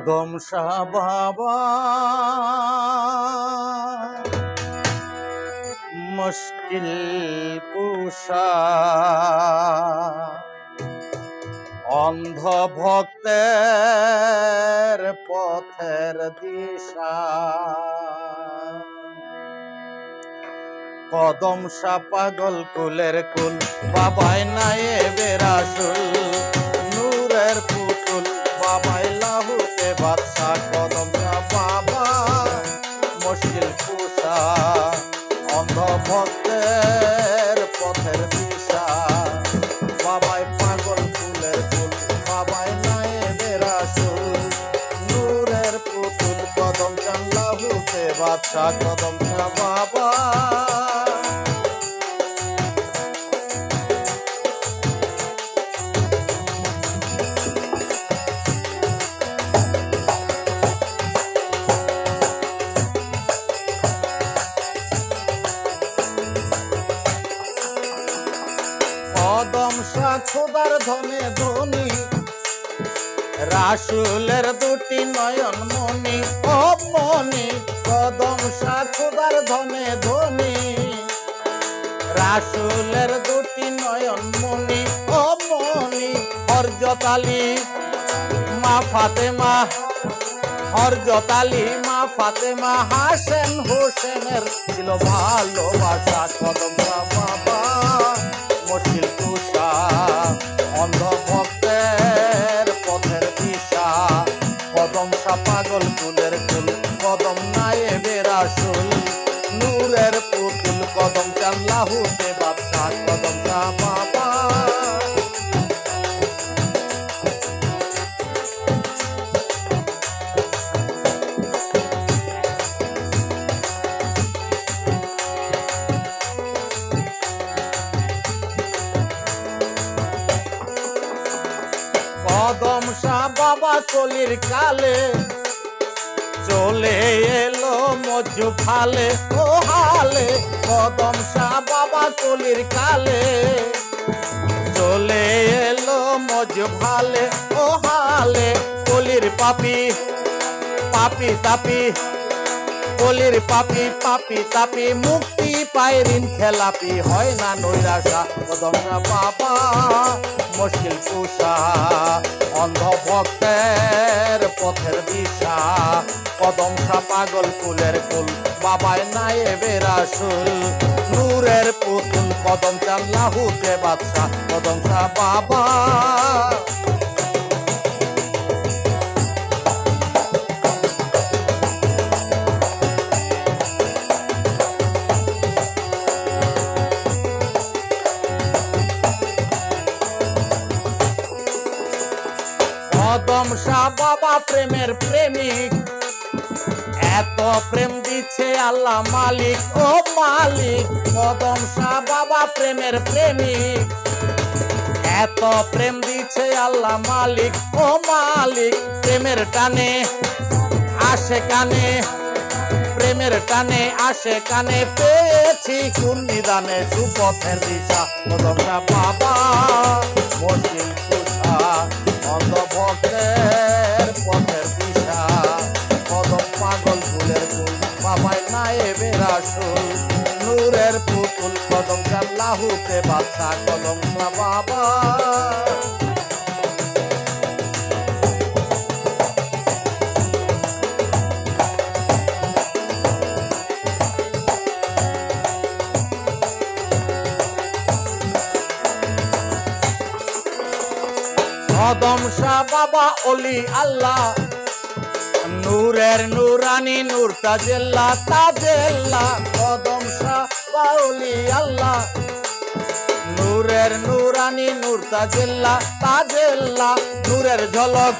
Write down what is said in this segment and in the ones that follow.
কদম শাহ বাবা মুশকিল কুশা অন্ধ ভক্তের পথের দিশা কদম শাহ পাগল কুলের কুল বাবাই নায়েবে রাসূল নূরের পুতুল বাবাই লাহুতে বাদশা কদম শাহ বাবা মুশকিল কুশা অন্ধ ভক্তের পথের দিশা বাবাই পাগল কুলের কুল বাবাই নায়েবে রাসূল নূরের পুতুল কদম শাহ লাহুতে বাদশা কদম শাহ বাবা কদম শাহ খোদার ধনে ধনী রাসূলের দুটি নয়ন মনি ও মনি কদম শাহ খোদার ধনে ধনী রাসূলের দুটি নয়ন মনি ও মনি হযরত আলী মা ফাতেমা হযরত আলী মা ফাতেমা হাসান হোসেনের ছিল ভালোবাসা কদম শাহ বাবা মুশকিল কুশা অন্ধ ভক্তের পথের দিশা কদম শাহ পাগল কুলের কুল কদম নায়েবে রাসূল নূরের পুতুল কদম শাহ লাহুতে বাদশা কদম শাহ বাবা কদম শাহ বাবা কলির কালে চলে এলো মজু ফালে ও হালে কদম শাহ বাবা কলির কালে চলে এলো মজু ফালে ও হালে কলির পাপি পাপি তাপি কলির পাপি পাপি তাপি মুক্তি পায় ঋণ খেলাপি হয় না নৈরাশা কদম শাহ বাবা মুশকিল কুশা অন্ধ ভক্তের পথের দিশা কদম শাহ পাগল কুলের কুল বাবাই নায়েবে রাসূল নূরের পুতুল কদম শাহ লাহুতে বাদশা কদম শাহ বাবা কদম শাহ বাবা প্রেমের প্রেমিক এত প্রেম দিচ্ছে আল্লাহ মালিক ও মালিক কদম শাহ বাবা প্রেমের প্রেমিক এত প্রেম দিচ্ছে আল্লাহ মালিক ও মালিক প্রেমের টানে আসে কানে প্রেমের টানে আসে কানে পেয়েছি কোন নিদানে সুপথের দিশা কদম শাহ বাবা মুশকিল কুশা অন্ধ ভক্তের পথের দিশা কদম পাগল ফুলের ফুল বাবাই নায়েবে রাসূল নূরের পুতুল কদম শাহ লাহুতে বাদশা কদম শাহ বাবা কদম শাহ বাবা ওলি আল্লাহ নূরের নুরানি নূর তাজেল্লা তাজেল্লা কদম শাহ বাবা ওলি আল্লাহ নূরের নুরানি নূর তাজেল্লা তাজেল্লা নূরের ঝলক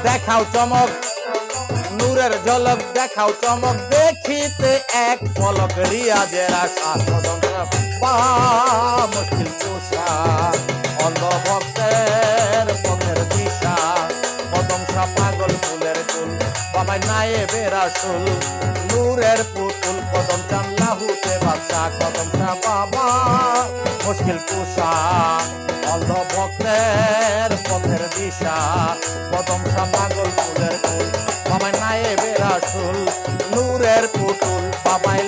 দেখাও চমক নূরের ঝলক দেখাও চমক দেখিতে এক পলক রিয়াজের আশা কদম শাহ বাবা মুশকিল কুশা অন্ধ ভক্তের পথের দিশা কদম শাহ পাগল ফুলের কুল বাবাই নায়েবে রাসূল নূরের পুতুল কদম শাহ লাহুতে বাদশা কদম শাহ বাবা মুশকিল কুশা অন্ধ ভক্তের পথের দিশা কদম শাহ পাগল ফুলের পুতুল বাবাই